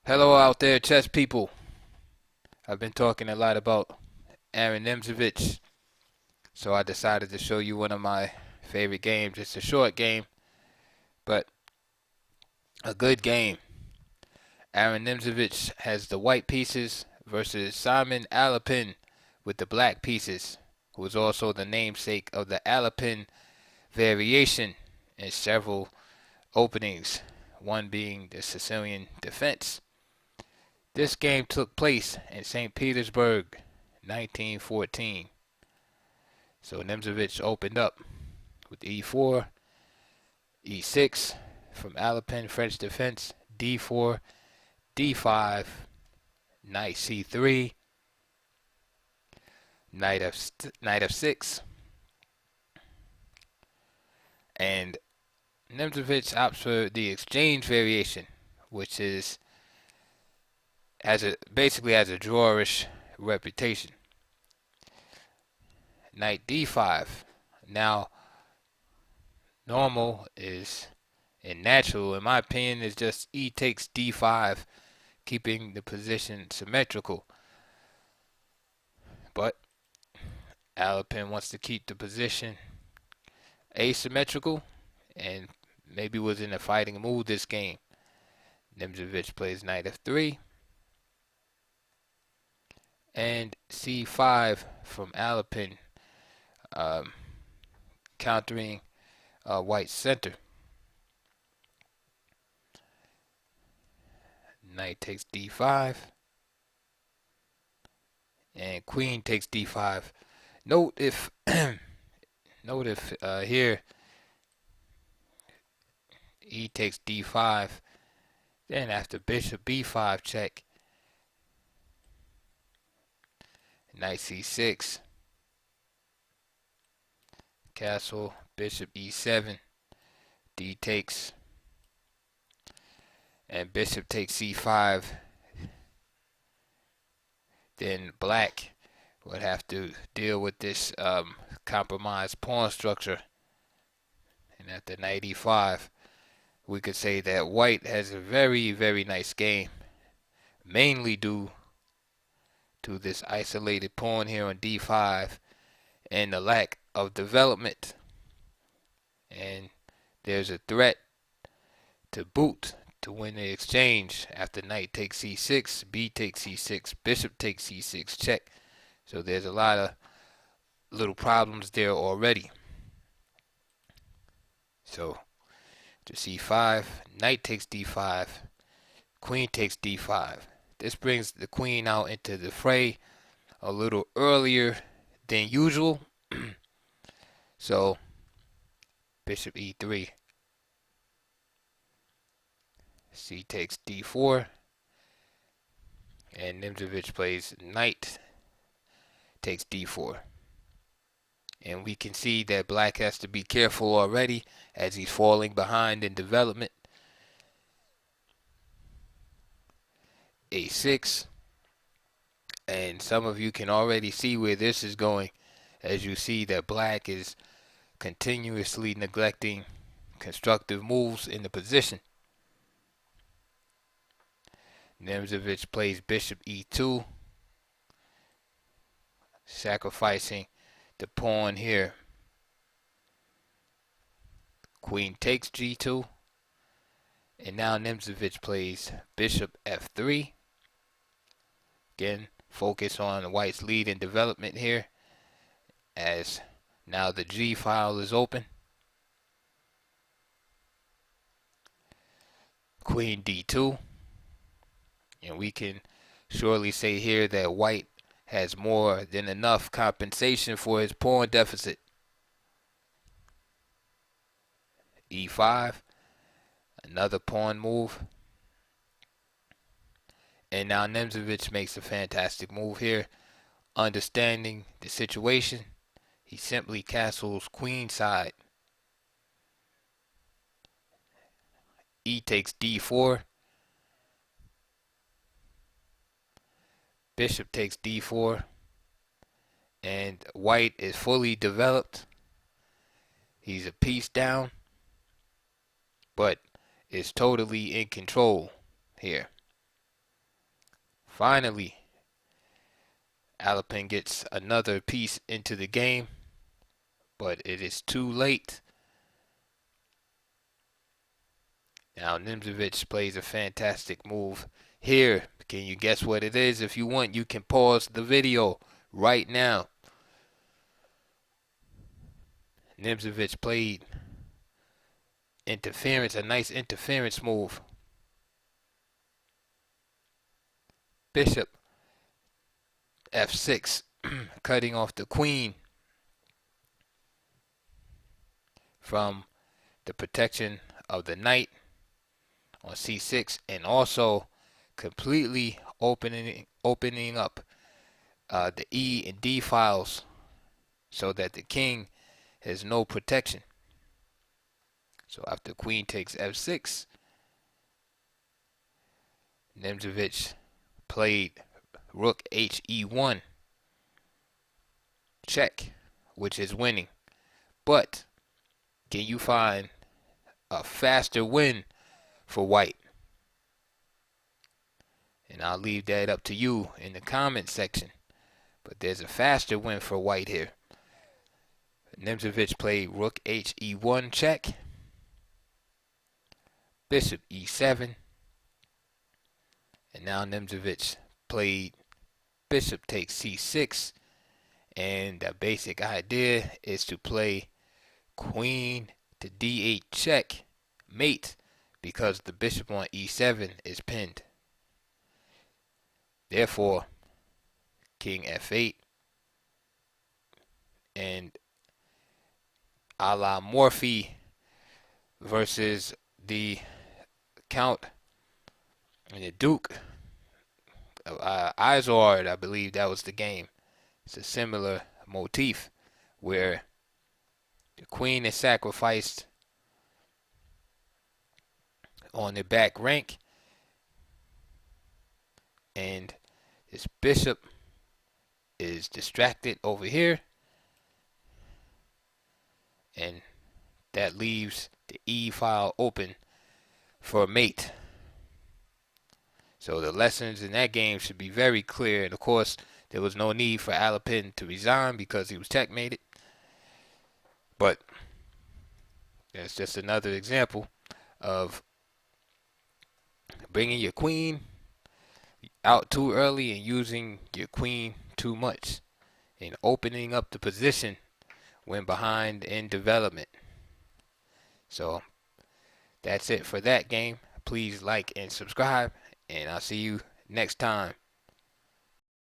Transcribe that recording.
Hello out there, chess people. I've been talking a lot about Aaron Nimzowitsch, so I decided to show you one of my favorite games. It's a short game, but a good game. Aaron Nimzowitsch has the white pieces versus Simon Alapin with the black pieces, who is also the namesake of the Alapin variation in several openings, one being the Sicilian defense. This game took place in St. Petersburg, 1914. So Nimzowitsch opened up with e4, e6 from Alapin French defense, d4, d5, knight c3, knight f6, and Nimzowitsch opts for the exchange variation, which is basically has a drawish reputation. Knight d5. Now, normal is and natural, in my opinion, is just e takes d5, keeping the position symmetrical. But Alapin wants to keep the position asymmetrical and maybe was in a fighting mood this game. Nimzowitsch plays knight f3 and c5 from Alapin, countering white center. Knight takes d5 and queen takes d5. Note if here e takes d5, then after bishop b5 check, knight c6, castle, bishop e7, d takes, and bishop takes c5, then black would have to deal with this compromised pawn structure. And after knight e5, we could say that white has a very, very nice game, mainly due to this isolated pawn here on d5 and the lack of development. And there's a threat to boot to win the exchange after knight takes c6, b takes c6, bishop takes c6, check. So there's a lot of little problems there already. So to c5, knight takes d5, queen takes d5. This brings the queen out into the fray a little earlier than usual. So bishop e3, c takes d4, and Nimzowitsch plays knight takes d4. And we can see that black has to be careful already as he's falling behind in development. a6, and some of you can already see where this is going as you see that black is continuously neglecting constructive moves in the position. Nimzowitsch plays bishop e2, sacrificing the pawn here. Queen takes g2, and now Nimzowitsch plays bishop f3. Again, focus on white's lead in development here, as now the G file is open. Queen d2, and we can surely say here that white has more than enough compensation for his pawn deficit. e5, another pawn move. And now Nimzowitsch makes a fantastic move here. Understanding the situation, he simply castles queenside. E takes d4. Bishop takes d4. And white is fully developed. He's a piece down, but is totally in control here. Finally, Alapin gets another piece into the game, but it is too late. Now Nimzowitsch plays a fantastic move here. Can you guess what it is? If you want, you can pause the video right now. Nimzowitsch played interference, a nice interference move. Bishop f6, cutting off the queen from the protection of the knight on c6, and also completely opening up the E and D files so that the king has no protection. So after queen takes f6, Nimzowitsch played rook he1 check, which is winning. But can you find a faster win for white? And I'll leave that up to you in the comment section. But there's a faster win for white here. Nimzowitsch played rook he1 check, bishop e7, and now Nimzowitsch played bishop takes c6, and the basic idea is to play queen to d8 check mate, because the bishop on e7 is pinned. Therefore, king f8, and a la Morphy versus the Count and the Duke of Izard, I believe that was the game. It's a similar motif where the queen is sacrificed on the back rank, and this bishop is distracted over here, and that leaves the E file open for a mate. So the lessons in that game should be very clear, and of course there was no need for Alapin to resign because he was checkmated. But that's just another example of bringing your queen out too early and using your queen too much, and opening up the position when behind in development. So that's it for that game. Please like and subscribe, and I'll see you next time.